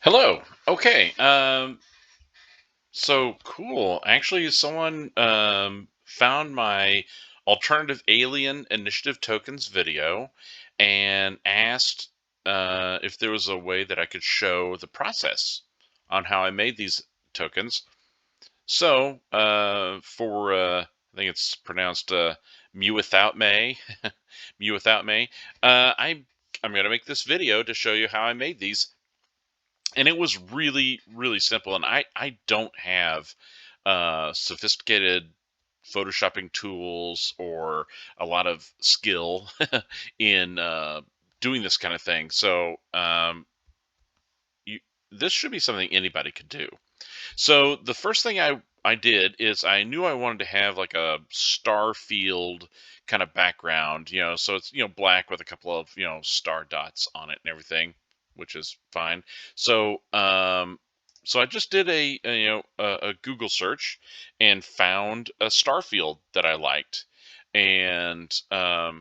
Hello. Okay. So cool. Actually, someone found my alternative alien initiative tokens video and asked if there was a way that I could show the process on how I made these tokens. So I think it's pronounced Mew without May, Mew without May. I'm gonna make this video to show you how I made these, and it was really simple. And I don't have sophisticated photoshopping tools or a lot of skill in doing this kind of thing. So you, this should be something anybody could do. So the first thing I did is I knew I wanted to have like a star field kind of background, so it's black with a couple of star dots on it and everything, which is fine. So so I just did a Google search and found a star field that I liked, and I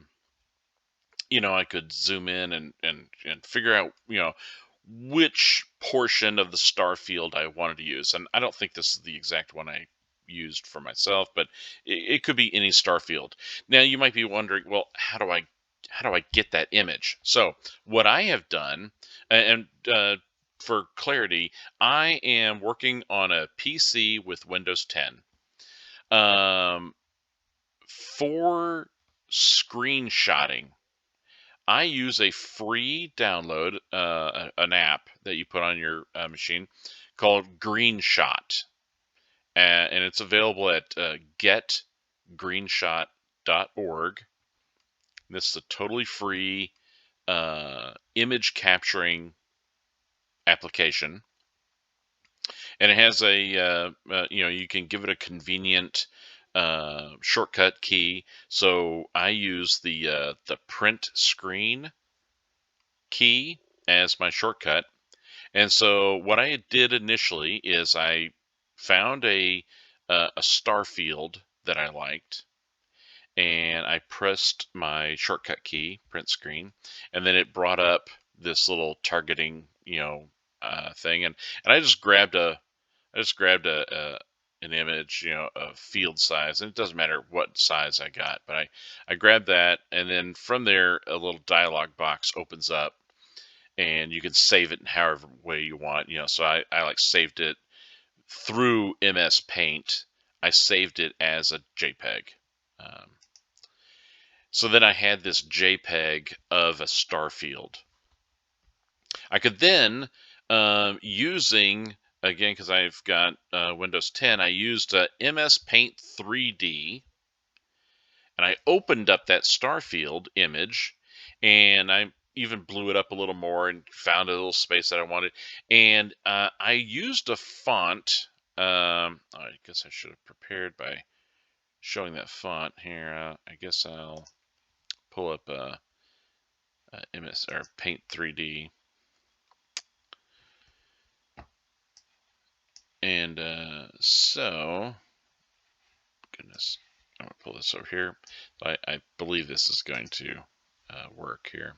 could zoom in and figure out, which portion of the star field I wanted to use. And I don't think this is the exact one I used for myself, but it could be any star field. Now you might be wondering, well, how do I get that image? So what I have done, and for clarity, I am working on a PC with Windows 10. Um, for screenshotting, I use a free download, an app that you put on your machine called GreenShot, and it's available at getgreenshot.org. This is a totally free image capturing application, and it has you can give it a convenient shortcut key. So I use the print screen key as my shortcut. And so what I did initially is I found a star field that I liked, and I pressed my shortcut key, print screen, and then it brought up this little targeting, thing, and I just grabbed an image, of field size, and it doesn't matter what size I got, but I grabbed that, and then from there a little dialog box opens up, and you can save it in however way you want. So I like saved it through MS Paint. I saved it as a JPEG. Um, so then I had this JPEG of a star field. I could then, using, again, because I've got Windows 10, I used MS Paint 3D, and I opened up that star field image, and I even blew it up a little more and found a little space that I wanted. And I used a font. I guess I should have prepared by showing that font here. I guess I'll pull up MS or Paint 3D, and so goodness, I'm gonna pull this over here. I believe this is going to work here.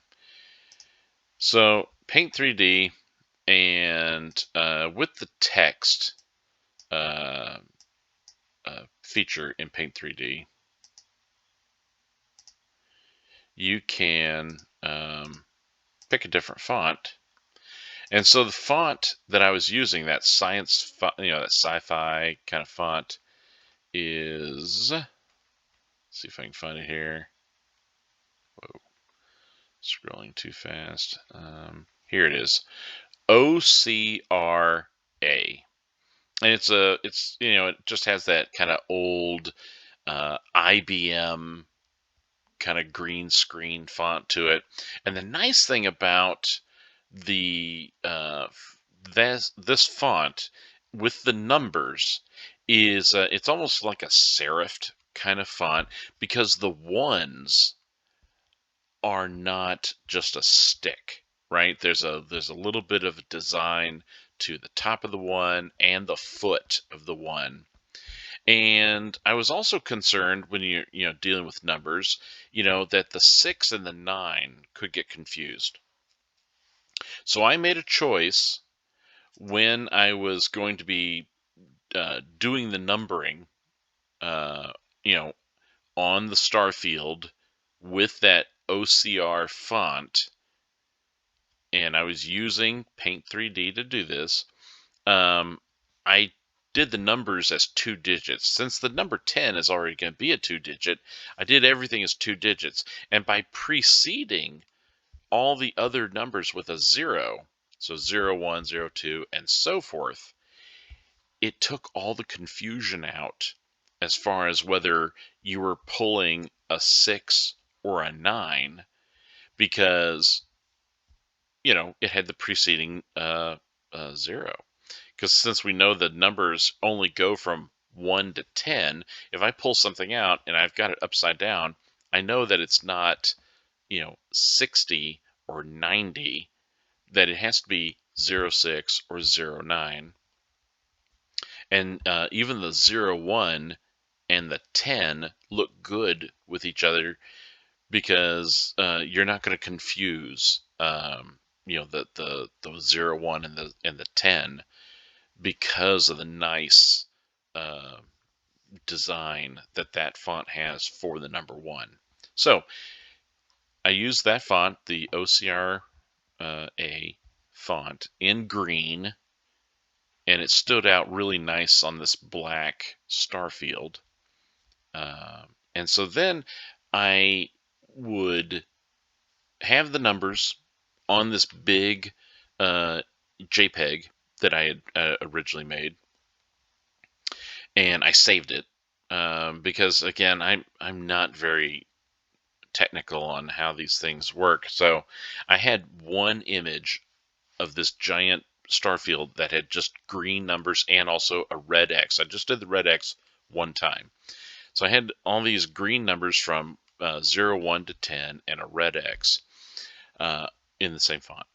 So Paint 3D, and with the text uh, feature in Paint 3D, you can pick a different font. And so the font that I was using, that science, that sci-fi kind of font, is, let's see if I can find it here. Whoa, scrolling too fast. Here it is, OCRA. And it just has that kind of old IBM kind of green screen font to it. And the nice thing about the this font with the numbers is it's almost like a serifed kind of font, because the ones are not just a stick, right? There's a little bit of design to the top of the one and the foot of the one. And I was also concerned when you're dealing with numbers, that the 6 and the 9 could get confused. So I made a choice when I was going to be doing the numbering, uh, you know, on the star field with that OCR font, and I was using Paint 3D to do this. I did the numbers as 2 digits. Since the number 10 is already going to be a 2 digit, I did everything as 2 digits. And by preceding all the other numbers with a 0, so 0, 1, 0, 2, and so forth, it took all the confusion out as far as whether you were pulling a 6 or a 9, because, it had the preceding 0. Because since we know the numbers only go from 1 to 10, if I pull something out and I've got it upside down, I know that it's not, 60 or 90, that it has to be 06 or 09. And even the 01 and the 10 look good with each other, because you're not going to confuse, the 01 and the 10, because of the nice uh, design that font has for the number 1. So I used that font, the OCR A font, in green, and it stood out really nice on this black star field. And so then I would have the numbers on this big JPEG that I had originally made, and I saved it, because again, I'm not very technical on how these things work. So I had one image of this giant star field that had just green numbers and also a red X. I just did the red X one time. So I had all these green numbers from 0, 1 to 10 and a red X uh, in the same font.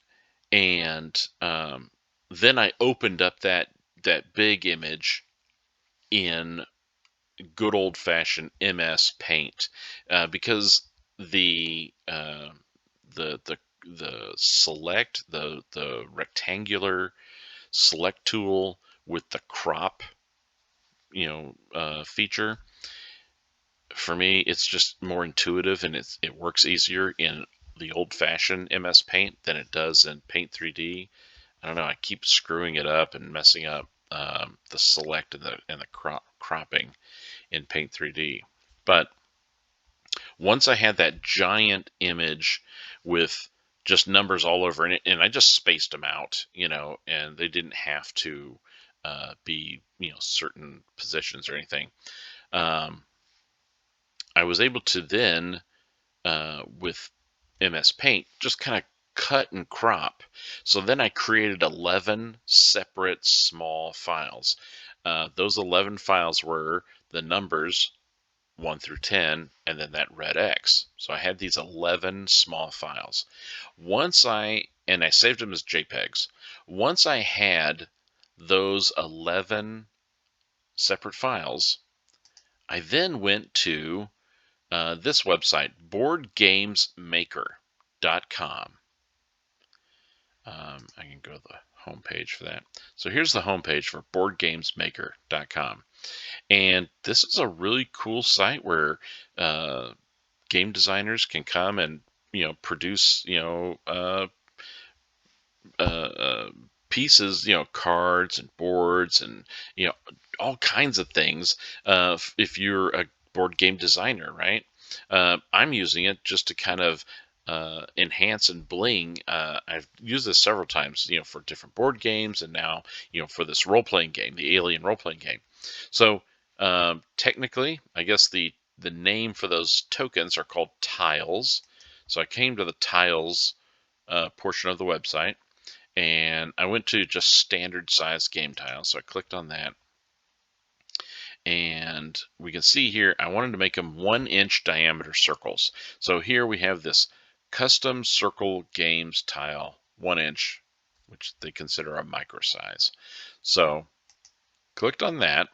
And then I opened up that big image in good old fashioned MS Paint, because the uh, the select the rectangular select tool with the crop, feature, for me, it's just more intuitive, and it works easier in the old fashioned MS Paint than it does in Paint 3D. I don't know. I keep screwing it up and messing up the select and the cropping in Paint 3D. But once I had that giant image with just numbers all over it, and I just spaced them out, and they didn't have to be, certain positions or anything. Um, I was able to then, with MS Paint, just kind of cut and crop. So then I created 11 separate small files. Those 11 files were the numbers 1 through 10, and then that red X. So I had these 11 small files. And I saved them as JPEGs. Once I had those 11 separate files, I then went to this website, boardgamesmaker.com. I can go to the homepage for that. So here's the homepage for boardgamesmaker.com. And this is a really cool site where game designers can come and, produce, uh, uh, pieces, cards and boards and, all kinds of things. If you're a board game designer, right? I'm using it just to kind of enhance and bling. I've used this several times, for different board games, and now, for this role playing game, the Alien role playing game. So technically, I guess the name for those tokens are called tiles. So I came to the tiles portion of the website, and I went to just standard size game tiles. So I clicked on that, and we can see here, I wanted to make them 1-inch diameter circles. So here we have this custom circle games tile, 1-inch, which they consider a micro size. So clicked on that,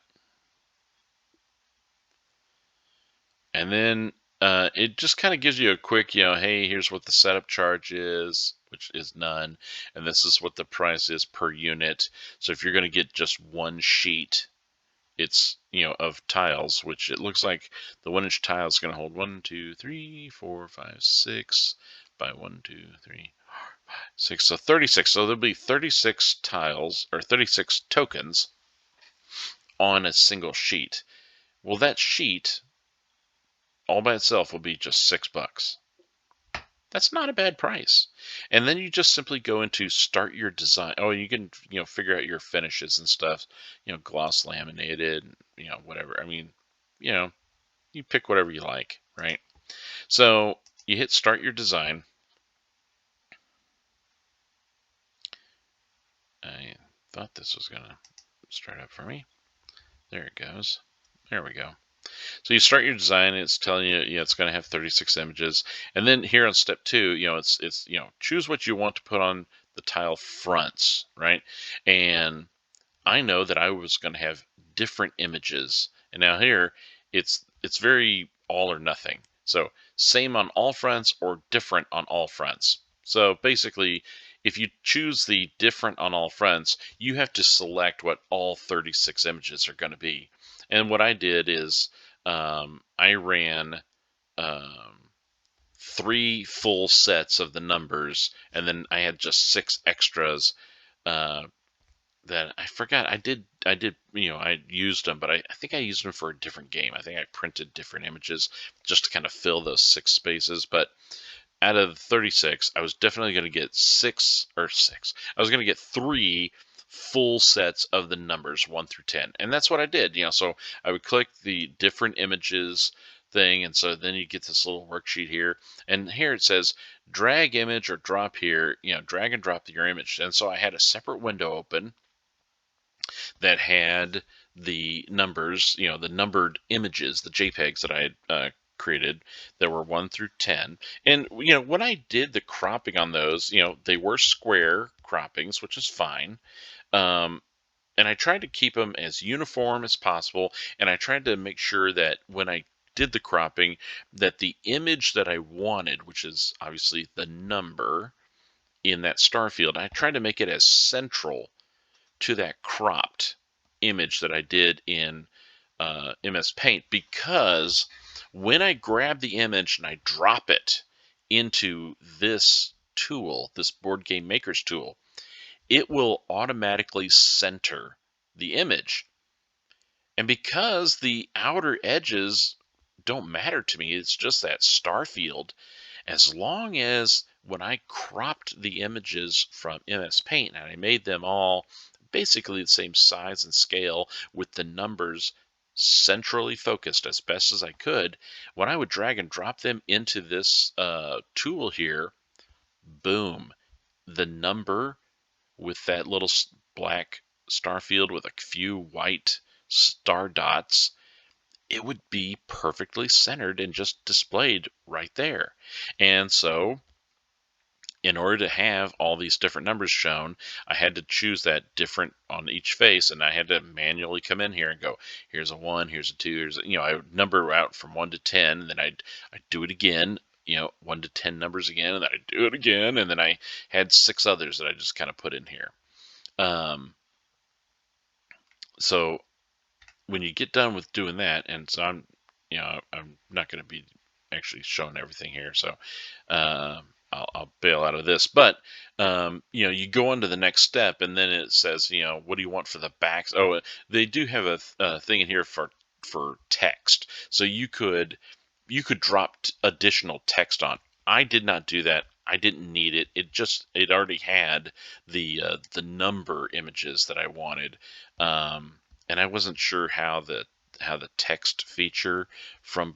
and then it just kind of gives you a quick, hey, here's what the setup charge is, which is none. And this is what the price is per unit. So if you're going to get just one sheet, it's, of tiles, which it looks like the 1-inch tile is going to hold 1, 2, 3, 4, 5, 6 by 1, 2, 3, 6. So 36. So there'll be 36 tiles or 36 tokens on a single sheet. Well, that sheet all by itself will be just $6. That's not a bad price. And then you just simply go into start your design. Oh, you can, figure out your finishes and stuff, gloss laminated, whatever. I mean, you know, you pick whatever you like, right? So you hit start your design. I thought this was going to start up for me. There it goes. There we go. So you start your design, and it's telling you, it's going to have 36 images. And then here on step 2, it's choose what you want to put on the tile fronts, right? And I know that I was going to have different images. And now here, it's very all or nothing. So same on all fronts or different on all fronts. So basically, if you choose the different on all fronts, you have to select what all 36 images are going to be. And what I did is I ran um, 3 full sets of the numbers, and then I had just 6 extras uh, that I forgot. I did, I used them, but I think I used them for a different game. I think I printed different images just to kind of fill those 6 spaces. But out of 36, I was definitely going to get 6 or 6. I was going to get 3 full sets of the numbers 1 through 10. And that's what I did, so I would click the different images thing. And so then you get this little worksheet here. And here it says drag image or drop here, drag and drop your image. And so I had a separate window open that had the numbers, the numbered images, the JPEGs that I had created that were 1 through 10. And, when I did the cropping on those, they were square croppings, which is fine. Um, and I tried to keep them as uniform as possible. And I tried to make sure that when I did the cropping, that the image that I wanted, which is obviously the number in that star field, I tried to make it as central to that cropped image that I did in MS Paint, because when I grab the image and I drop it into this tool, this Board Game Maker's tool, it will automatically center the image. And because the outer edges don't matter to me, it's just that star field, as long as when I cropped the images from MS Paint and I made them all basically the same size and scale with the numbers centrally focused as best as I could, when I would drag and drop them into this tool here, boom, the number with that little black star field with a few white star dots, it would be perfectly centered and just displayed right there. And so in order to have all these different numbers shown, I had to choose that different on each face, and I had to manually come in here and go, here's a 1, here's a 2, I would number out from 1 to 10, and then I'd do it again, 1 to 10 numbers again, and then I'd do it again, and then I had 6 others that I just kind of put in here. So when you get done with doing that, and so I'm not going to be actually showing everything here, so I'll bail out of this. But you go on to the next step, and then it says, what do you want for the backs? Oh, they do have a thing in here for text, so you could drop additional text on. I did not do that. I didn't need it. It already had the number images that I wanted. And I wasn't sure how the text feature from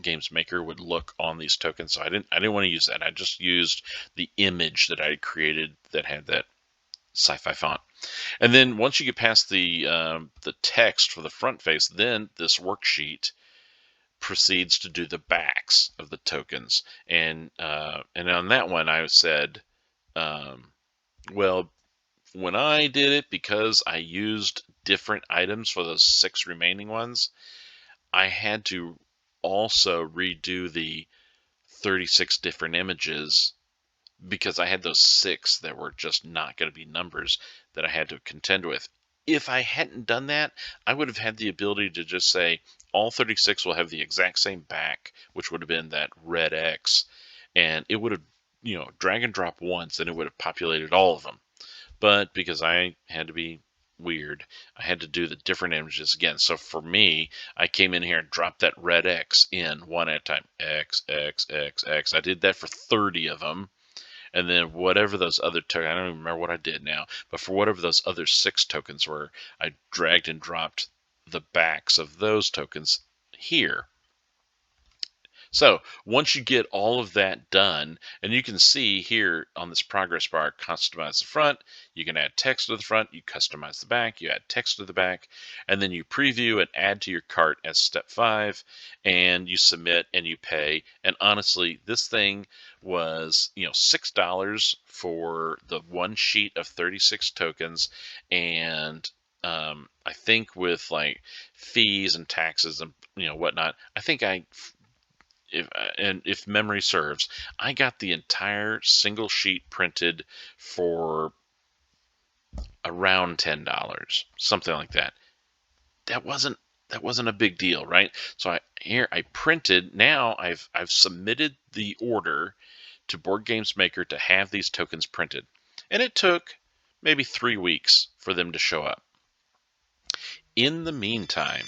Games Maker would look on these tokens, so I didn't want to use that. I just used the image that I created that had that sci-fi font. And then once you get past the text for the front face, then this worksheet proceeds to do the backs of the tokens. And on that one, I said, well, when I did it, because I used different items for those 6 remaining ones, I had to also redo the 36 different images because I had those 6 that were just not going to be numbers that I had to contend with. If I hadn't done that, I would have had the ability to just say all 36 will have the exact same back, which would have been that red X, and it would have, drag and drop once and it would have populated all of them. But because I had to be weird, I had to do the different images again. So for me, I came in here and dropped that red X in one at a time. X, X, X, X. I did that for 30 of them. And then whatever those other tokens, I don't even remember what I did now, but for whatever those other 6 tokens were, I dragged and dropped the backs of those tokens here. So once you get all of that done, and you can see here on this progress bar, customize the front, you can add text to the front, you customize the back, you add text to the back, and then you preview and add to your cart as step 5, and you submit and you pay. And honestly, this thing was, $6 for the one sheet of 36 tokens. And I think with like fees and taxes and whatnot, I think if memory serves, I got the entire single sheet printed for around $10, something like that. That wasn't a big deal, right? So I printed. Now I've submitted the order to Board Games Maker to have these tokens printed, and it took maybe 3 weeks for them to show up. In the meantime,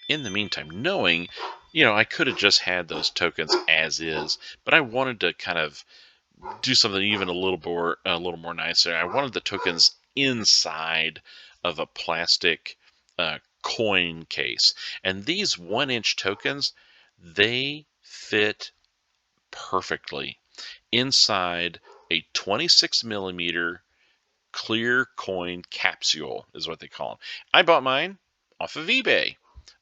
knowing, I could have just had those tokens as is, but I wanted to kind of do something even a little more nicer. I wanted the tokens inside of a plastic coin case, and these 1-inch tokens, they fit perfectly inside a 26 millimeter clear coin capsule, is what they call them. I bought mine off of eBay.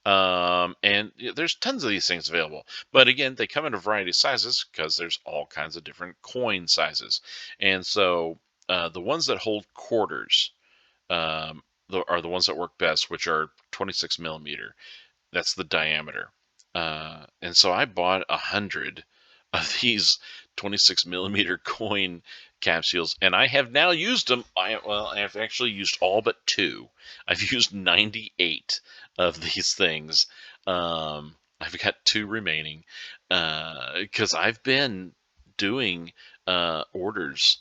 And there's tons of these things available. But again, they come in a variety of sizes because there's all kinds of different coin sizes. And so the ones that hold quarters are the ones that work best, which are 26 millimeter. That's the diameter. And so I bought 100 of these 26 millimeter coin capsules, and I have now used them. I've actually used all but 2. I've used 98 of these things. I've got 2 remaining because I've been doing orders,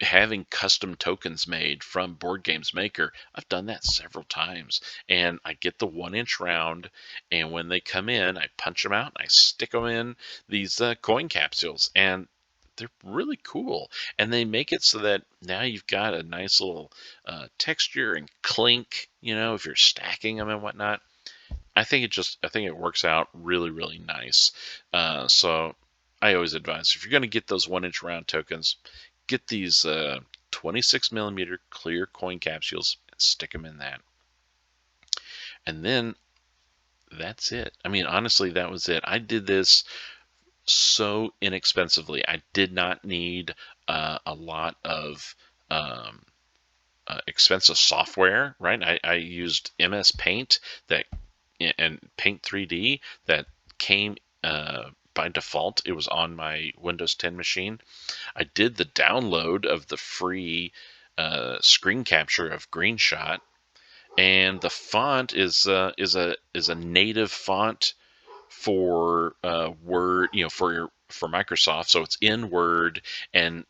having custom tokens made from Board Games Maker. I've done that several times, and I get the 1-inch round, and when they come in, I punch them out and I stick them in these coin capsules, and they're really cool. And they make it so that now you've got a nice little texture and clink, if you're stacking them and whatnot. I think it works out really, really nice. So I always advise, if you're going to get those 1-inch round tokens, get these 26 millimeter clear coin capsules and stick them in that. And then that's it. I mean, honestly, that was it. I did this so inexpensively. I did not need a lot of expensive software, right? I used MS Paint and Paint 3D that came by default. It was on my Windows 10 machine. I did the download of the free screen capture of GreenShot, and the font is a native font for Word, for Microsoft. So it's in Word, and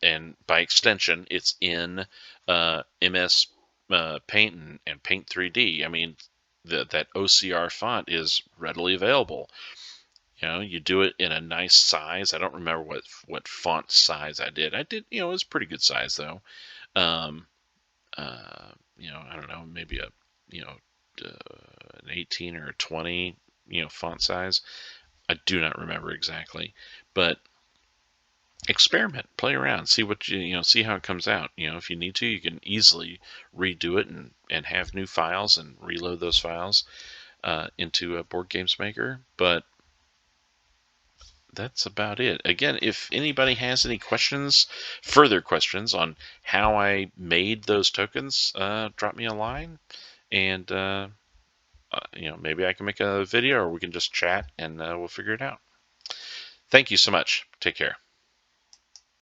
by extension, it's in MS Paint and Paint 3D. I mean, that OCR font is readily available. You do it in a nice size. I don't remember what font size I did. It was pretty good size though. Um, I don't know, maybe an 18 or a 20, font size. I do not remember exactly, but experiment, play around, see what see how it comes out. If you need to, you can easily redo it and have new files and reload those files into a Board Games Maker. But that's about it. Again, if anybody has any further questions on how I made those tokens, drop me a line, and maybe I can make a video, or we can just chat and we'll figure it out. Thank you so much. Take care.